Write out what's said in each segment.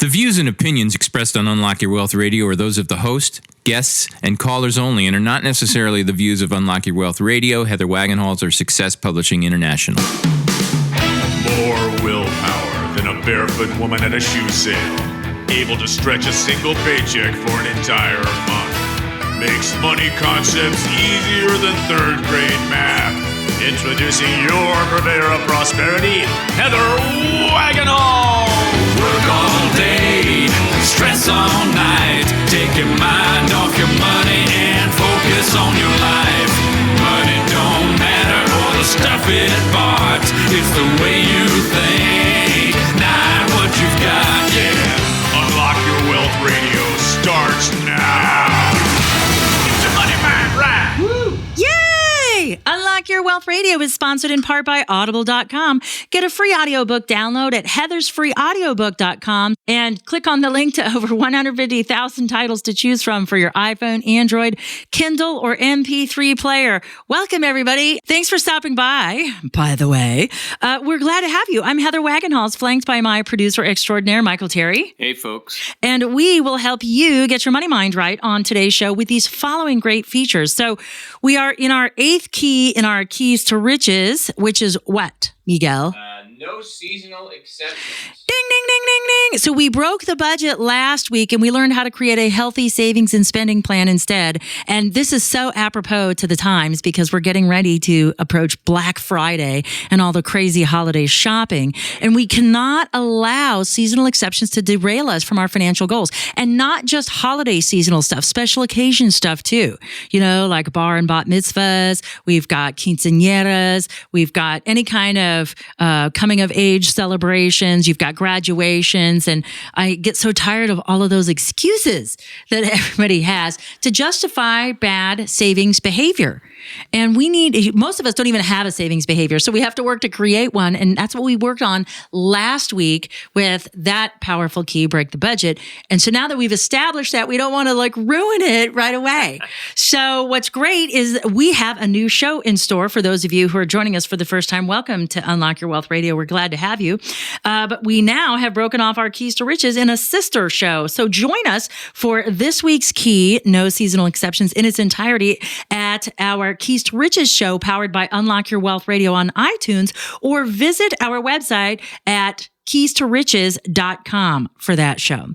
The views and opinions expressed on Unlock Your Wealth Radio are those of the host, guests, and callers only and are not necessarily the views of Unlock Your Wealth Radio, Heather Wagenhals, or Success Publishing International. More willpower than a barefoot woman at a shoe sale. Able to stretch a single paycheck for an entire month. Makes money concepts easier than third grade math. Introducing your purveyor of prosperity, Heather Wagenhals. Work all day, stress all night. Take your mind off your money and focus on your life. Money don't matter or the stuff it bought. It's the way you think, not what you've got, yeah. Unlock Your Wealth Radio starts now. Get your money mind right. Woo. Yay! Unlock Your Wealth Radio is sponsored in part by Audible.com. Get a free audiobook download at heathersfreeaudiobook.com and click on the link to over 150,000 titles to choose from for your iPhone, Android, Kindle, or MP3 player. Welcome, everybody. Thanks for stopping by the way. We're glad to have you. I'm Heather Wagenhals, flanked by my producer extraordinaire, Michael Terry. Hey, folks. And we will help you get your money mind right on today's show with these following great features. So we are in our eighth key in our Keys to Riches, which is what, Miguel? No seasonal exceptions. Ding, ding, ding, ding, ding. So we broke the budget last week and we learned how to create a healthy savings and spending plan instead. And this is so apropos to the times because we're getting ready to approach Black Friday and all the crazy holiday shopping. And we cannot allow seasonal exceptions to derail us from our financial goals. And not just holiday seasonal stuff, special occasion stuff too. You know, like bar and bat mitzvahs. We've got quinceañeras. We've got any kind of coming of age celebrations. You've got graduations. And I get so tired of all of those excuses that everybody has to justify bad savings behavior. And most of us don't even have a savings behavior. So we have to work to create one. And that's what we worked on last week with that powerful key, break the budget. And so now that we've established that, we don't want to ruin it right away. So what's great is we have a new show in store for those of you who are joining us for the first time. Welcome to Unlock Your Wealth Radio. We're glad to have you. But we now have broken off our Keys to Riches in a sister show. So join us for this week's key, no seasonal exceptions, in its entirety at our Keys to Riches show powered by Unlock Your Wealth Radio on iTunes, or visit our website at keys2riches.com for that show.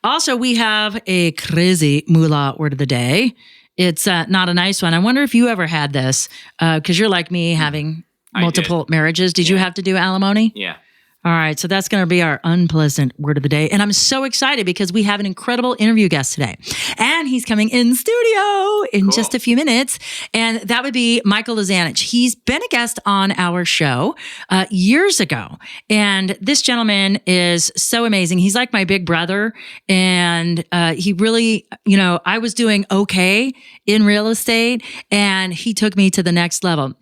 Also, we have a crazy moolah word of the day. It's not a nice one. I wonder if you ever had this, because you're like me, having multiple marriages. Did you have to do alimony? Yeah. All right, so that's going to be our unpleasant word of the day. And I'm so excited because we have an incredible interview guest today. And he's coming in studio in just a few minutes. And that would be Michael Lizanich. He's been a guest on our show years ago. And this gentleman is so amazing. He's like my big brother. And he really, I was doing okay in real estate. And he took me to the next level.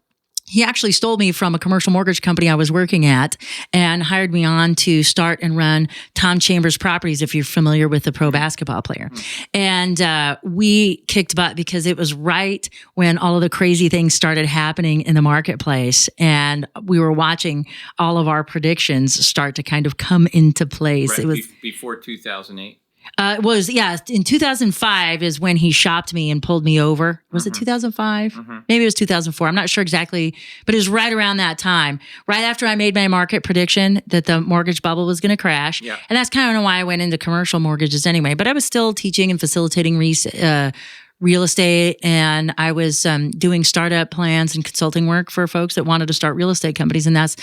He actually stole me from a commercial mortgage company I was working at and hired me on to start and run Tom Chambers Properties, if you're familiar with the pro basketball player. And we kicked butt because it was right when all of the crazy things started happening in the marketplace. And we were watching all of our predictions start to kind of come into place. Right, it was before 2008. In 2005 is when he shopped me and pulled me over. Was it 2005? Maybe it was 2004. I'm not sure exactly, but it was right around that time, right after I made my market prediction that the mortgage bubble was going to crash. Yeah. And that's kind of why I went into commercial mortgages anyway, but I was still teaching and facilitating real estate, and I was doing startup plans and consulting work for folks that wanted to start real estate companies. And that's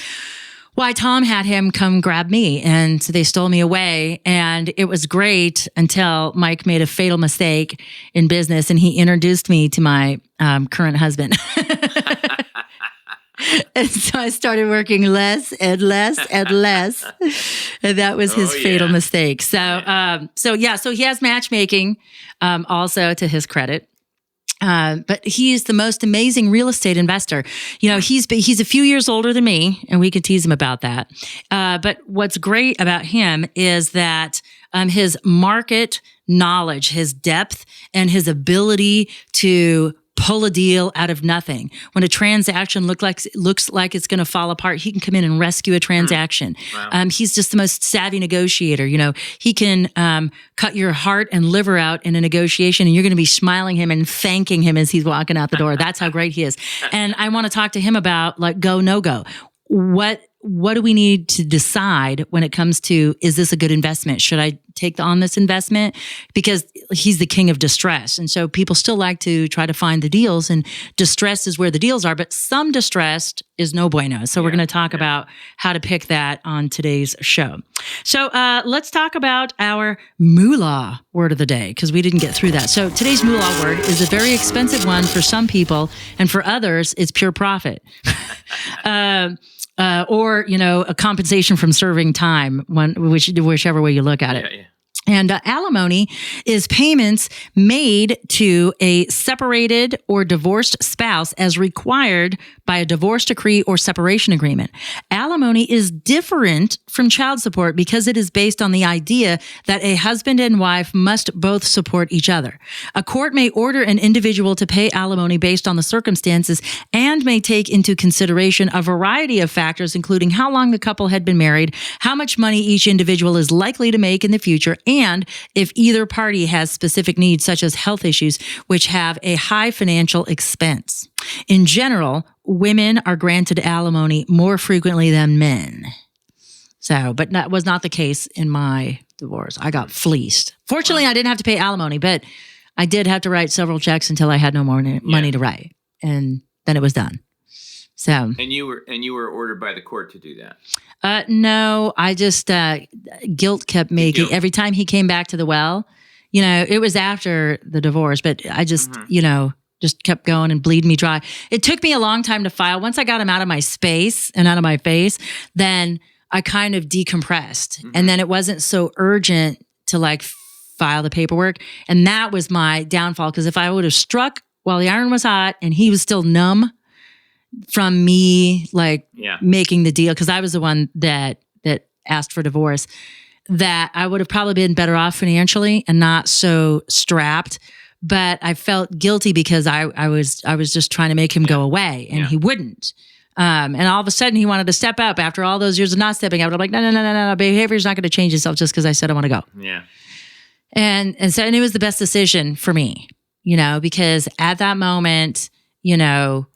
why Tom had him come grab me, and so they stole me away. And it was great until Mike made a fatal mistake in business, and he introduced me to my current husband. And so I started working less and less and less, and that was his fatal mistake. So, so he has matchmaking, also to his credit. But he is the most amazing real estate investor. He's a few years older than me, and we could tease him about that. But what's great about him is that his market knowledge, his depth, and his ability to pull a deal out of nothing. When a transaction looks like it's going to fall apart, he can come in and rescue a transaction. Wow. He's just the most savvy negotiator. He can cut your heart and liver out in a negotiation, and you're going to be smiling him and thanking him as he's walking out the door. That's how great he is. And I want to talk to him about like go, no go. What do we need to decide when it comes to, is this a good investment? Should I take on this investment? Because he's the king of distress. And so people still like to try to find the deals, and distress is where the deals are, but some distressed is no bueno. So we're going to talk about how to pick that on today's show. So let's talk about our moolah word of the day, because we didn't get through that. So today's moolah word is a very expensive one for some people, and for others, it's pure profit. Or a compensation from serving time, whichever way you look at it. Yeah. And alimony is payments made to a separated or divorced spouse as required by a divorce decree or separation agreement. Alimony is different from child support because it is based on the idea that a husband and wife must both support each other. A court may order an individual to pay alimony based on the circumstances and may take into consideration a variety of factors, including how long the couple had been married, how much money each individual is likely to make in the future, and if either party has specific needs such as health issues, which have a high financial expense. In general, women are granted alimony more frequently than men. But that was not the case in my divorce. I got fleeced. Fortunately, I didn't have to pay alimony, but I did have to write several checks until I had no more money to write. And then it was done. So. And you were ordered by the court to do that? No, I just, guilt kept making, every time he came back to the well, it was after the divorce, but I just, just kept going and bleeding me dry. It took me a long time to file. Once I got him out of my space and out of my face, then I kind of decompressed. And then it wasn't so urgent to like file the paperwork. And that was my downfall, because if I would have struck while the iron was hot and he was still numb from me, making the deal, because I was the one that asked for divorce, that I would have probably been better off financially and not so strapped. But I felt guilty because I was just trying to make him go away, and he wouldn't. And all of a sudden he wanted to step up after all those years of not stepping up. I'm like, no, behavior's not going to change itself just because I said I want to go. Yeah. And it was the best decision for me, because at that moment, that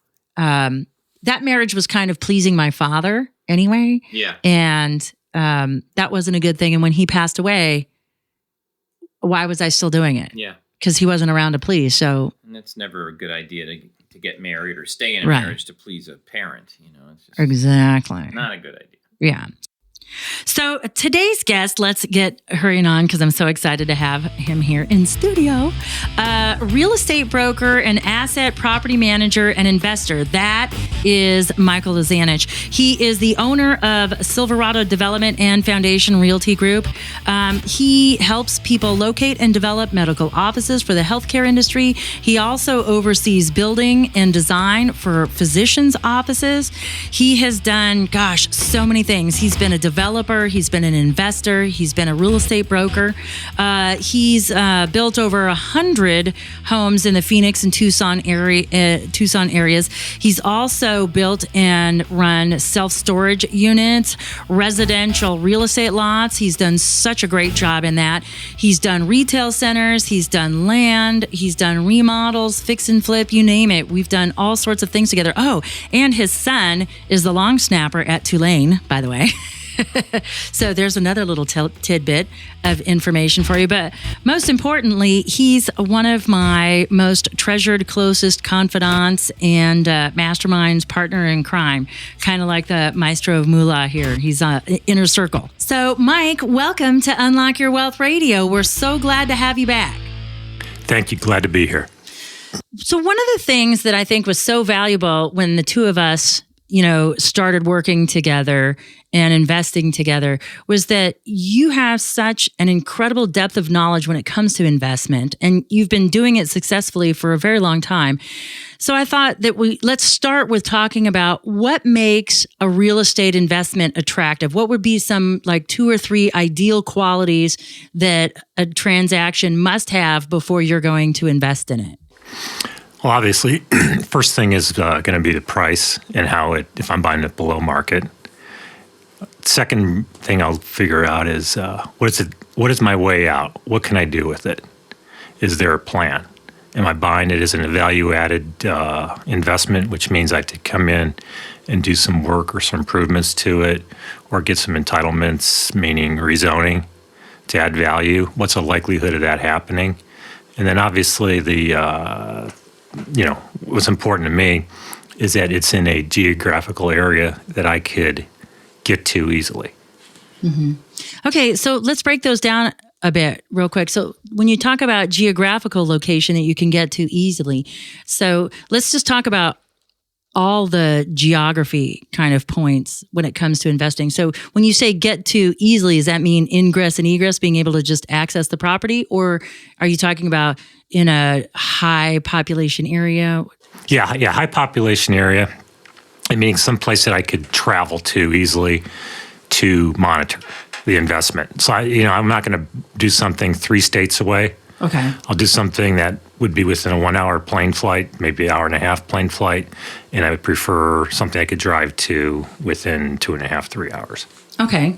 marriage was kind of pleasing my father anyway. Yeah. And that wasn't a good thing. And when he passed away, why was I still doing it? Yeah. Because he wasn't around to please. So, and it's never a good idea to get married or stay in a marriage to please a parent. It's just exactly not a good idea. Yeah. So today's guest, let's get hurrying on because I'm so excited to have him here in studio. Real estate broker, an asset property manager, and investor. That is Michael Lizanich. He is the owner of Silverado Development and Foundation Realty Group. He helps people locate and develop medical offices for the healthcare industry. He also oversees building and design for physicians' offices. He has done, so many things. He's been a developer. He's been an investor. He's been a real estate broker. He's built over 100 homes in the Phoenix and Tucson areas. He's also built and run self-storage units, residential real estate lots. He's done such a great job in that. He's done retail centers. He's done land. He's done remodels, fix and flip, you name it. We've done all sorts of things together. Oh, and his son is the long snapper at Tulane, by the way. So there's another little tidbit of information for you. But most importantly, he's one of my most treasured, closest confidants and masterminds, partner in crime, kind of like the maestro of moolah here. He's inner circle. So Mike, welcome to Unlock Your Wealth Radio. We're so glad to have you back. Thank you. Glad to be here. So one of the things that I think was so valuable when the two of us started working together and investing together was that you have such an incredible depth of knowledge when it comes to investment, and you've been doing it successfully for a very long time. So I thought that let's start with talking about what makes a real estate investment attractive. What would be some 2 or 3 ideal qualities that a transaction must have before you're going to invest in it? Well, obviously, first thing is going to be the price and if I'm buying it below market. Second thing I'll figure out is what is my way out? What can I do with it? Is there a plan? Am I buying it as a value-added investment, which means I have to come in and do some work or some improvements to it, or get some entitlements, meaning rezoning, to add value? What's the likelihood of that happening? And then obviously what's important to me is that it's in a geographical area that I could get to easily. Mm-hmm. Okay, so let's break those down a bit real quick. So when you talk about geographical location that you can get to easily, so let's just talk about all the geography kind of points when it comes to investing. So when you say get to easily, does that mean ingress and egress, being able to just access the property? Or are you talking about in a high population area? Yeah, high population area. I mean, some place that I could travel to easily to monitor the investment. So I'm not going to do something 3 states away. Okay. I'll do something that would be within a 1-hour plane flight, maybe an hour and a half plane flight, and I would prefer something I could drive to within 2.5, 3 hours. Okay.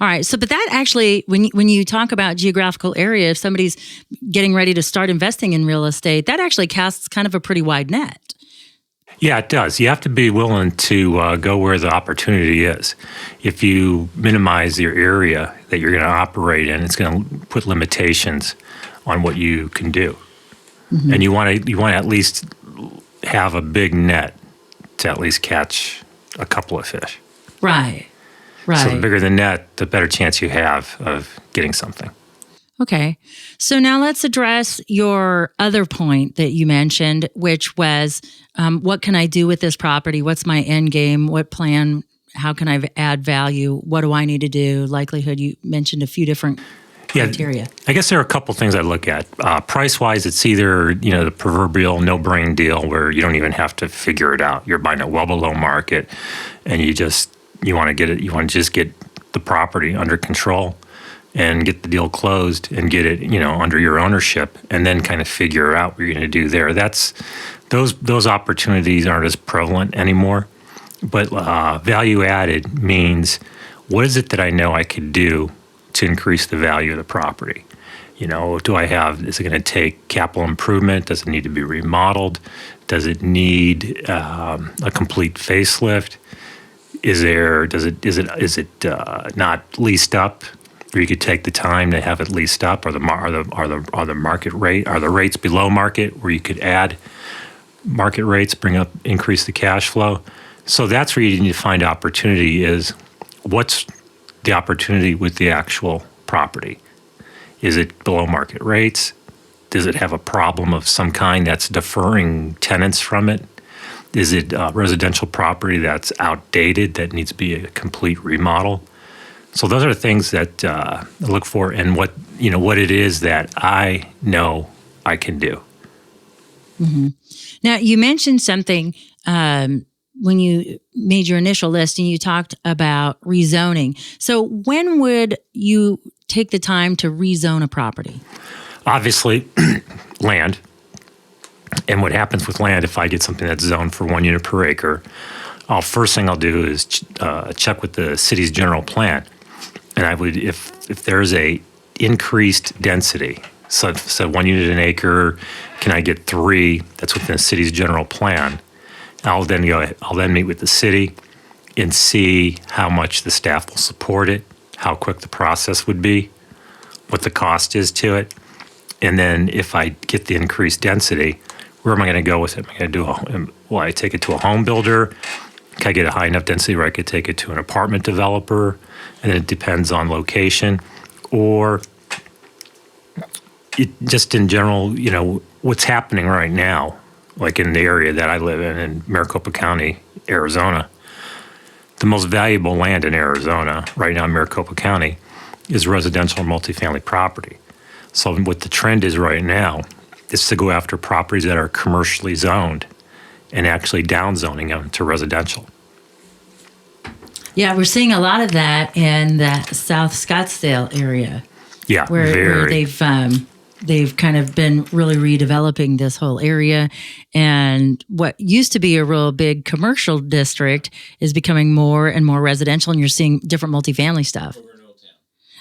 All right. So, but that actually, when you talk about geographical area, if somebody's getting ready to start investing in real estate, that actually casts kind of a pretty wide net. Yeah, it does. You have to be willing to go where the opportunity is. If you minimize your area that you're going to operate in, it's going to put limitations on what you can do. Mm-hmm. And you want to at least have a big net to at least catch a couple of fish. Right. So the bigger the net, the better chance you have of getting something. Okay. So now let's address your other point that you mentioned, which was what can I do with this property? What's my end game? What plan? How can I add value? What do I need to do? Likelihood, you mentioned a few different criteria. I guess there are a couple things I look at. Price-wise, it's either the proverbial no-brain deal where you don't even have to figure it out. You're buying it well below market, and you want to get it. You want to just get the property under control and get the deal closed and get it under your ownership, and then kind of figure out what you're going to do there. Those opportunities aren't as prevalent anymore. But value added means, what is it that I know I could do to increase the value of the property? Is it going to take capital improvement? Does it need to be remodeled? Does it need a complete facelift? Is it not leased up, where you could take the time to have it leased up? Are the market rate? Are the rates below market, where you could add market rates, increase the cash flow? So that's where you need to find opportunity. Is what's the opportunity with the actual property? Is it below market rates? Does it have a problem of some kind that's deferring tenants from it? Is it a residential property that's outdated that needs to be a complete remodel? So those are the things that I look for, and what it is that I know I can do. Mm-hmm. Now, you mentioned something when you made your initial list, and you talked about rezoning. So when would you take the time to rezone a property? Obviously, land. And what happens with land, if I get something that's zoned for 1 unit per acre, first thing I'll do is check with the city's general plan. And I would, if there's a increased density, so 1 unit an acre, can I get 3? That's within the city's general plan. I'll then meet with the city and see how much the staff will support it, how quick the process would be, what the cost is to it. And then if I get the increased density, where am I going to go with it? Am I going to will I take it to a home builder? Can I get a high enough density where I could take it to an apartment developer? And it depends on location. Or just in general, what's happening right now, like in the area that I live in Maricopa County, Arizona. The most valuable land in Arizona right now in Maricopa County is residential and multifamily property. So what the trend is right now is to go after properties that are commercially zoned and actually downzoning them to residential. Yeah, we're seeing a lot of that in the South Scottsdale area. Yeah, where they've they've kind of been really redeveloping this whole area. And what used to be a real big commercial district is becoming more and more residential, and you're seeing different multifamily stuff.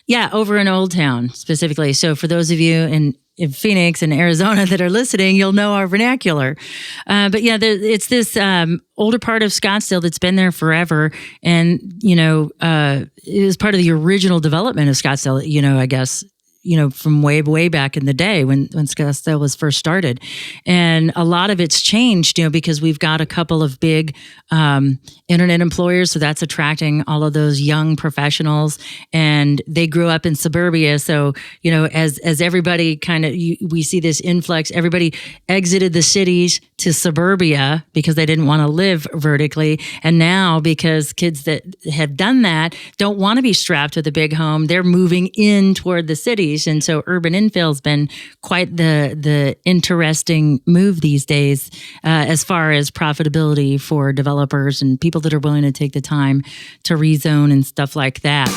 Yeah, over in Old Town specifically. So for those of you in Phoenix and Arizona that are listening, you'll know our vernacular. But yeah, it's this older part of Scottsdale that's been there forever. And, it was part of the original development of Scottsdale, I guess, from way back in the day when Scottsdale was first started. And a lot of it's changed, because we've got a couple of big internet employers. So that's attracting all of those young professionals, and they grew up in suburbia. So, as everybody we see this influx, everybody exited the cities to suburbia because they didn't want to live vertically. And now, because kids that have done that don't want to be strapped with a big home, they're moving in toward the cities. And so urban infill has been quite the interesting move these days as far as profitability for developers and people that are willing to take the time to rezone and stuff like that.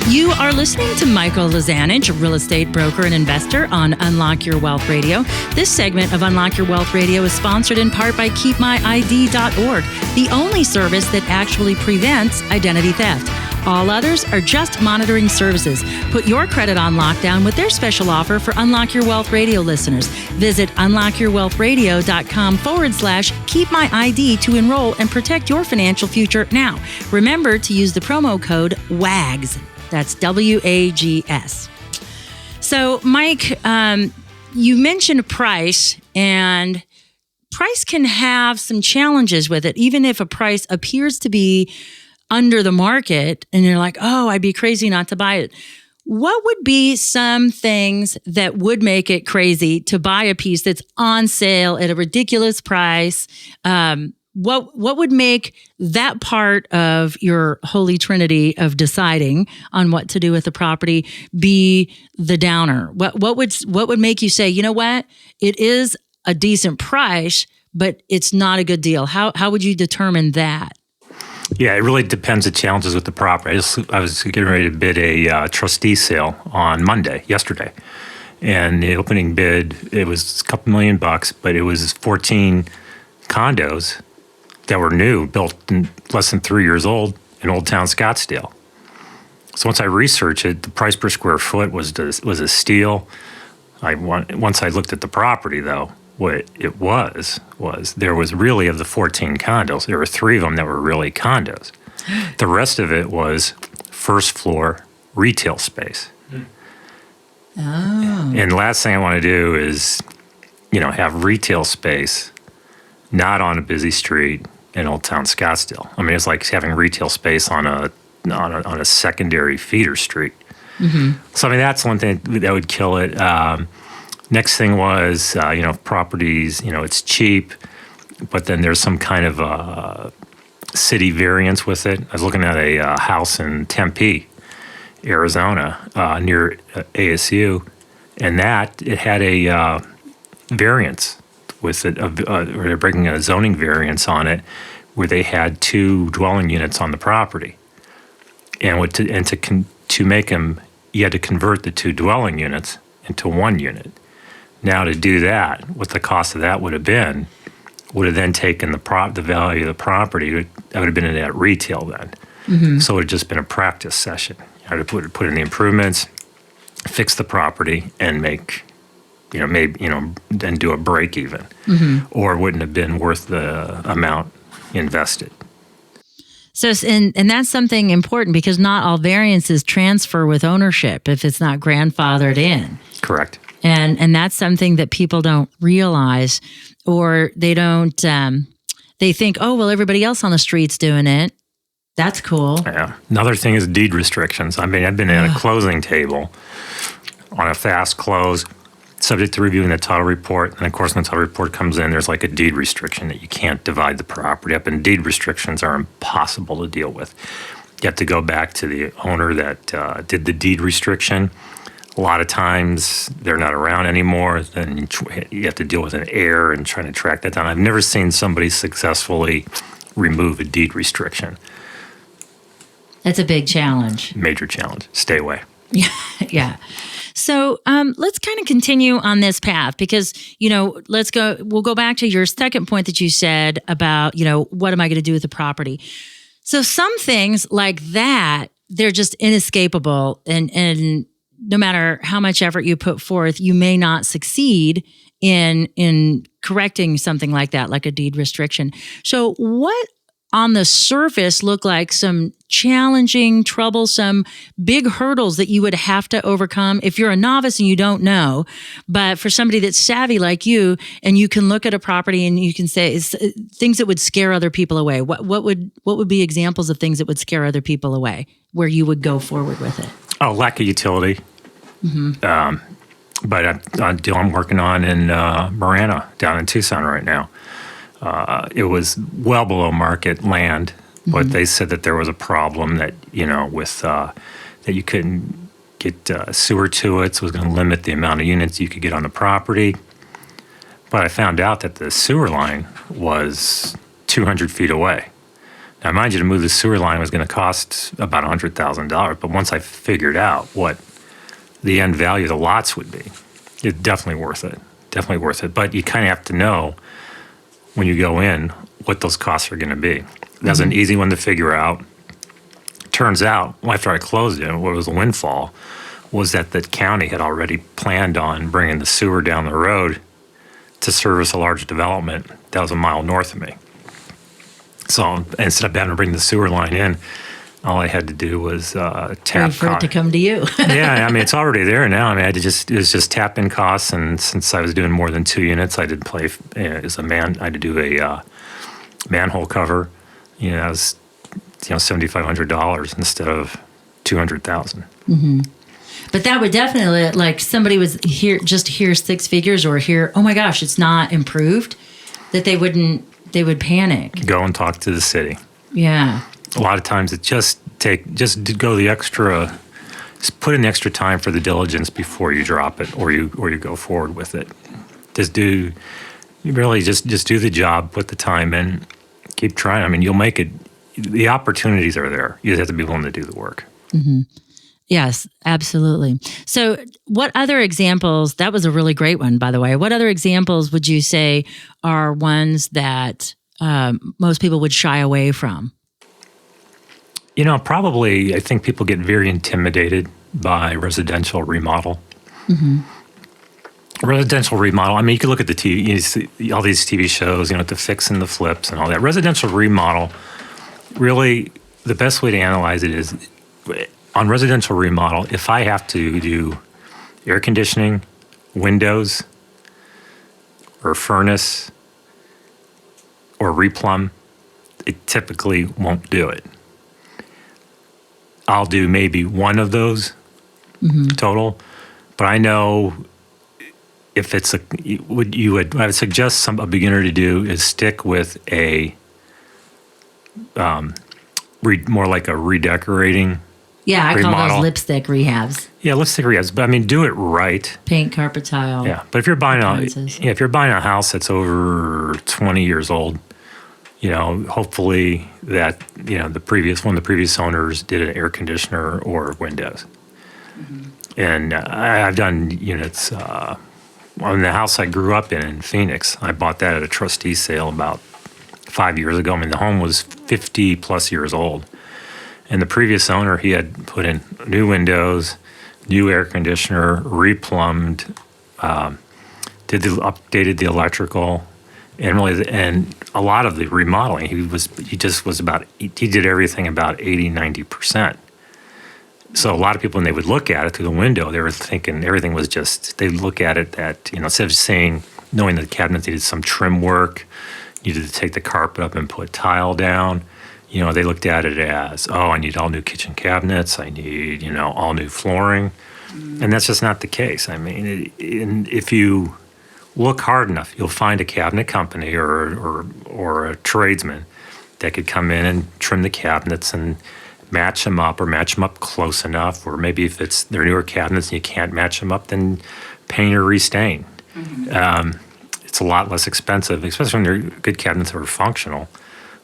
You are listening to Michael Lizanich, a real estate broker and investor on Unlock Your Wealth Radio. This segment of Unlock Your Wealth Radio is sponsored in part by KeepMyID.org, the only service that actually prevents identity theft. All others are just monitoring services. Put your credit on lockdown with their special offer for Unlock Your Wealth Radio listeners. Visit unlockyourwealthradio.com/keepmyid to enroll and protect your financial future now. Remember to use the promo code WAGS. That's WAGS. So, Mike, you mentioned price, and price can have some challenges with it, even if a price appears to be under the market and you're like, oh, I'd be crazy not to buy it. What would be some things that would make it crazy to buy a piece that's on sale at a ridiculous price? What would make that part of your holy trinity of deciding on what to do with the property be the downer? What would make you say, you know what, it is a decent price, but it's not a good deal? How would you determine that? Yeah, it really depends the challenges with the property. I was getting ready to bid a trustee sale on yesterday. And the opening bid, it was a couple $1 million, but it was 14 condos that were new, built in less than 3 years old in Old Town Scottsdale. So once I researched it, the price per square foot was a steal. Once I looked at the property, though, what it was there was really, of the 14 condos, there were 3 of them that were really condos. The rest of it was first floor retail space. Oh. And the last thing I want to do is, have retail space not on a busy street in Old Town Scottsdale. I mean, it's like having retail space on a secondary feeder street. Mm-hmm. So I mean, that's one thing that would kill it. Next thing was, properties, it's cheap, but then there's some kind of city variance with it. I was looking at a house in Tempe, Arizona, near ASU, and it had a variance with it. They're breaking a zoning variance on it, where they had 2 dwelling units on the property, and to make them, you had to convert the 2 dwelling units into 1 unit. Now, to do that, what the cost of that would have then taken the value of the property. That would have been in that retail then. Mm-hmm. So it would have just been a practice session. You had to put in the improvements, fix the property, and make, then do a break even, mm-hmm. or it wouldn't have been worth the amount invested. So, and that's something important, because not all variances transfer with ownership if it's not grandfathered in. Correct. And that's something that people don't realize, or they don't, they think, oh, well, everybody else on the street's doing it. That's cool. Yeah. Another thing is deed restrictions. I mean, I've been at a closing table on a fast close, subject to reviewing the title report. And of course, when the title report comes in, there's like a deed restriction that you can't divide the property up. And deed restrictions are impossible to deal with. You have to go back to the owner that did the deed restriction. A lot of times they're not around anymore. Then you have to deal with an heir and trying to track that down. I've never seen somebody successfully remove a deed restriction. That's a big challenge. Major challenge. Stay away. Yeah. So let's kind of continue on this path because, we'll go back to your second point that you said about, what am I going to do with the property? So some things like that, they're just inescapable. And no matter how much effort you put forth, you may not succeed in correcting something like that, like a deed restriction. So what on the surface look like some challenging, troublesome, big hurdles that you would have to overcome if you're a novice and you don't know? But for somebody that's savvy like you, and you can look at a property and you can say things that would scare other people away. What would be examples of things that would scare other people away where you would go forward with it? Oh, lack of utility. But a deal I'm working on in Marana down in Tucson right now. It was well below market land, but they said that there was a problem that, with that you couldn't get sewer to it, so it was going to limit the amount of units you could get on the property. But I found out that the sewer line was 200 feet away. Now, mind you, to move the sewer line was going to cost about $100,000, but once I figured out what the end value of the lots would be, it's definitely worth it. Definitely worth it. But you kind of have to know when you go in what those costs are going to be. That's an easy one to figure out. Turns out, after I closed it, what was a windfall was that the county had already planned on bringing the sewer down the road to service a large development that was a mile north of me. So instead of having to bring the sewer line in, all I had to do was tap for it to come to you. Yeah, I mean, it's already there now. I mean, it was just tap in costs, and since I was doing more than 2 units, I did play as a man. I had to do a manhole cover. That was $7,500 instead of $200,000. But that would definitely, like somebody was here, just hear 6 figures or hear, oh my gosh, it's not improved, that they would panic. Go and talk to the city. Yeah. A lot of times it just go the extra, put in the extra time for the diligence before you drop it or you go forward with it. Just do the job, put the time in, keep trying. I mean, you'll make it. The opportunities are there. You just have to be willing to do the work. Yes, absolutely. So what other examples, that was a really great one, by the way. What other examples would you say are ones that most people would shy away from? Probably, I think people get very intimidated by residential remodel. Residential remodel, I mean, you can look at the TV, you see all these TV shows, the fix and the flips and all that. Residential remodel, really, the best way to analyze it is, on residential remodel, if I have to do air conditioning, windows, or furnace, or replumb, it typically won't do it. I'll do maybe one of those total, but I know if it's what I would suggest a beginner to do is stick with a more like a redecorating. Yeah, I remodel. call those lipstick rehabs. Yeah, lipstick rehabs, but I mean, do it right. Paint, carpet, tile. Yeah, but if you're buying a house that's over 20 years old, hopefully that one of the previous owners did an air conditioner or windows. And I've done units on the house I grew up in Phoenix. I bought that at a trustee sale about 5 years ago. I mean, the home was 50 plus years old. And the previous owner, he had put in new windows, new air conditioner, replumbed, updated the electrical, and a lot of the remodeling. He did everything about 80-90%. So a lot of people, when they would look at it through the window, they were thinking everything was they look at it that, instead of knowing that the cabinets needed some trim work, needed to take the carpet up and put tile down. They looked at it as, I need all new kitchen cabinets. I need, all new flooring. And that's just not the case. I mean, if you look hard enough, you'll find a cabinet company or a tradesman that could come in and trim the cabinets and match them up close enough. Or maybe if they're newer cabinets and you can't match them up, then paint or restain. It's a lot less expensive, especially when they're good cabinets that are functional.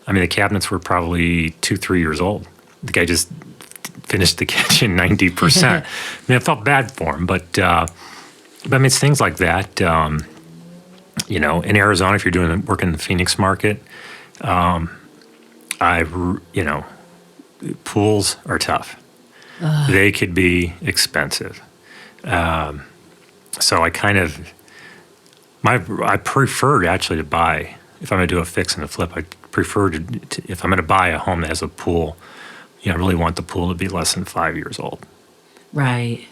I mean, the cabinets were probably 2-3 years old. The guy just finished the kitchen 90%. I mean, I felt bad for him, but I mean, it's things like that. You know, in Arizona, if you're working in the Phoenix market, pools are tough. They could be expensive. So I prefer actually to buy, if I'm going to do a fix and a flip, I prefer to if I'm going to buy a home that has a pool, I really want the pool to be less than 5 years old. Right.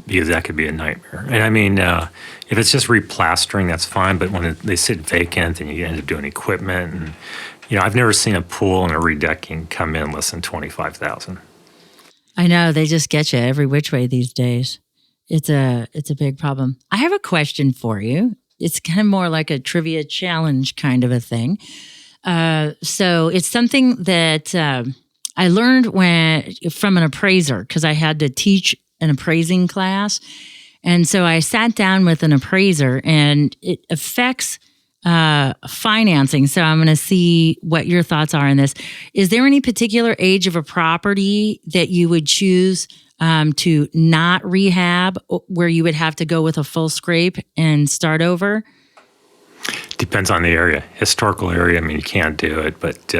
Because that could be a nightmare. And I mean, if it's just replastering, that's fine. But when they sit vacant and you end up doing equipment, and I've never seen a pool and a redecking come in less than $25,000. I know, they just get you every which way these days. It's a big problem. I have a question for you. It's kind of more like a trivia challenge kind of a thing. So it's something that I learned from an appraiser, because I had to teach an appraising class. And so I sat down with an appraiser, and it affects financing. So I'm going to see what your thoughts are on this. Is there any particular age of a property that you would choose to not rehab, where you would have to go with a full scrape and start over? Depends on the area. Historical area, I mean, you can't do it. But,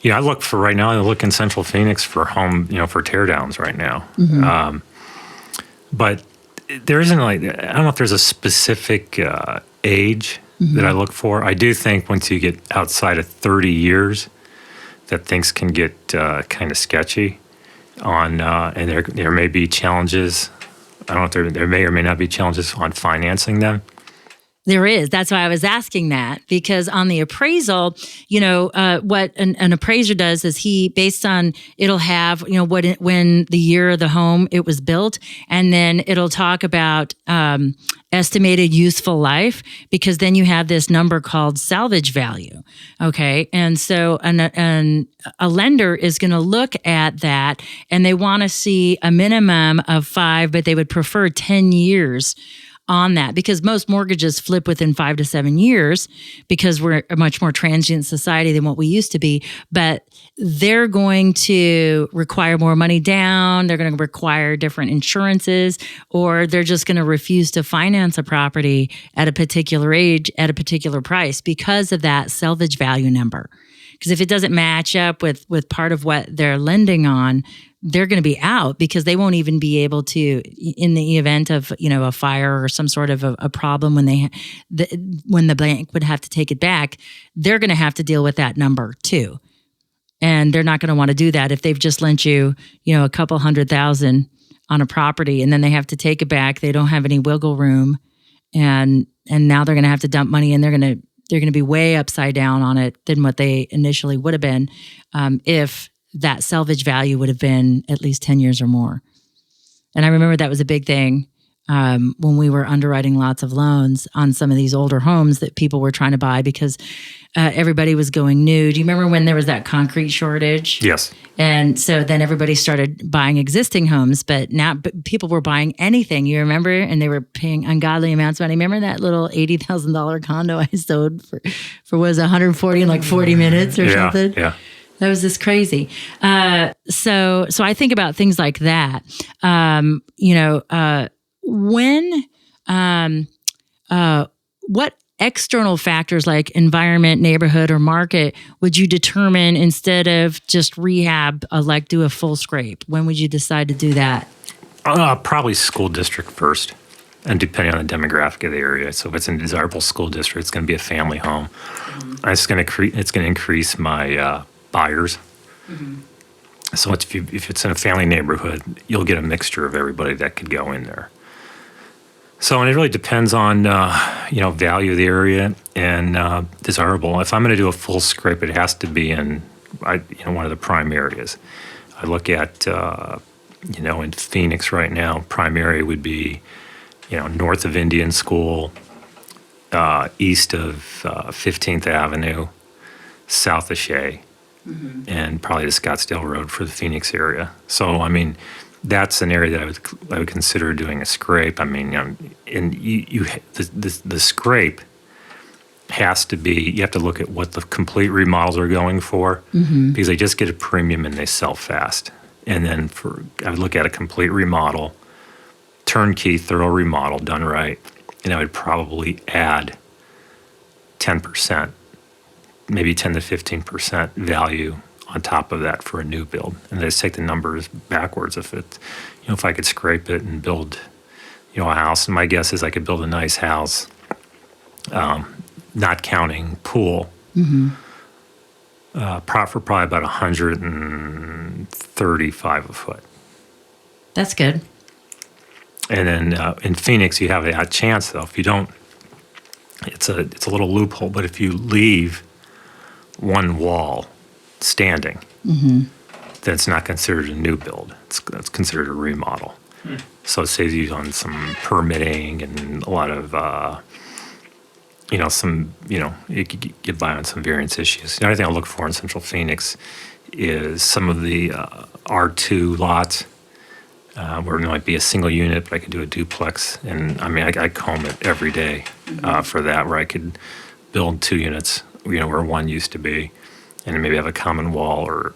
I look for right now, I look in Central Phoenix for for teardowns right now. Mm-hmm. But there isn't I don't know if there's a specific age that I look for. I do think once you get outside of 30 years, that things can get kind of sketchy. And there may be challenges. I don't know if there may or may not be challenges on financing them. There is. That's why I was asking that, because on the appraisal, what an appraiser does is he, based on, it'll have, when the year of the home it was built, and then it'll talk about estimated useful life, because then you have this number called salvage value. Okay. And so a lender is going to look at that, and they want to see a minimum of 5, but they would prefer 10 years on that, because most mortgages flip within 5 to 7 years, because we're a much more transient society than what we used to be. But they're going to require more money down. They're going to require different insurances, or they're just going to refuse to finance a property at a particular age at a particular price because of that salvage value number. Because if it doesn't match up with part of what they're lending on, they're going to be out, because they won't even be able to, in the event of, a fire or some sort of a problem, when the bank would have to take it back, they're going to have to deal with that number too. And they're not going to want to do that if they've just lent you, a couple $100,000 on a property, and then they have to take it back. They don't have any wiggle room, and now they're going to have to dump money, and they're going to be way upside down on it than what they initially would have been if that salvage value would have been at least 10 years or more. And I remember that was a big thing when we were underwriting lots of loans on some of these older homes that people were trying to buy, because everybody was going new. Do you remember when there was that concrete shortage? Yes. And so then everybody started buying existing homes, but now people were buying anything, you remember? And they were paying ungodly amounts of money. Remember that little $80,000 condo I sold for was 140 in like 40 minutes or something? Yeah. That was just crazy. So I think about things like that. What external factors like environment, neighborhood, or market would you determine instead of just rehab, like do a full scrape? When would you decide to do that? Probably school district first, and depending on the demographic of the area. So if it's a desirable school district, it's going to be a family home. Mm-hmm. It's going to increase my buyers. Mm-hmm. So if it's in a family neighborhood, you'll get a mixture of everybody that could go in there. So, and it really depends on, value of the area and desirable. If I'm going to do a full scrape, it has to be in, one of the prime areas. I look at, in Phoenix right now, prime area would be, north of Indian School, east of 15th Avenue, south of Shea, mm-hmm. and probably the Scottsdale Road for the Phoenix area. So, I mean, that's an area that I would consider doing a scrape. I mean, and the scrape has to be, you have to look at what the complete remodels are going for, because they just get a premium and they sell fast. And then I would look at a complete remodel, turnkey, thorough remodel done right, and I would probably add 10%, maybe 10 to 15% value on top of that for a new build. And I just take the numbers backwards. If I could scrape it and build, a house, and my guess is I could build a nice house, not counting pool, for probably about $135 a foot. That's good. And then in Phoenix, you have that chance, though. If you don't, it's a little loophole. But if you leave one wall standing, then it's not considered a new build. It's considered a remodel. So it saves you on some permitting and a lot of, you could get by on some variance issues. The other thing I look for in Central Phoenix is some of the R2 lots where it might be a single unit, but I could do a duplex. And I mean, I comb it every day for that, where I could build 2 units, where one used to be, and maybe have a common wall or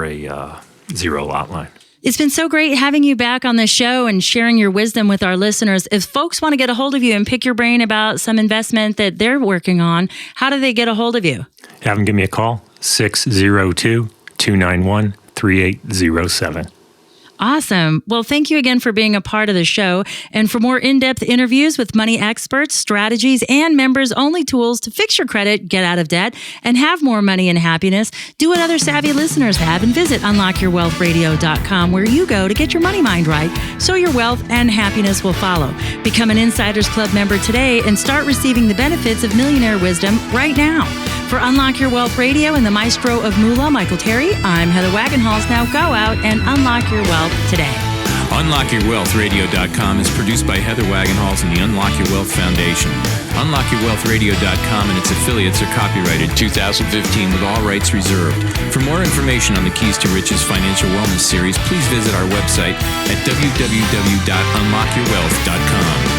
a 0 lot line. It's been so great having you back on the show and sharing your wisdom with our listeners. If folks want to get a hold of you and pick your brain about some investment that they're working on, how do they get a hold of you? Have them give me a call, 602-291-3807. Awesome. Well, thank you again for being a part of the show. And for more in-depth interviews with money experts, strategies, and members-only tools to fix your credit, get out of debt, and have more money and happiness, do what other savvy listeners have and visit unlockyourwealthradio.com, where you go to get your money mind right so your wealth and happiness will follow. Become an Insiders Club member today and start receiving the benefits of millionaire wisdom right now. For Unlock Your Wealth Radio and the maestro of Moolah, Michael Terry, I'm Heather Wagenhals. Now go out and unlock your wealth today. UnlockYourWealthRadio.com is produced by Heather Wagenhals and the Unlock Your Wealth Foundation. UnlockYourWealthRadio.com and its affiliates are copyrighted 2015 with all rights reserved. For more information on the Keys to Riches Financial Wellness Series, please visit our website at www.unlockyourwealth.com.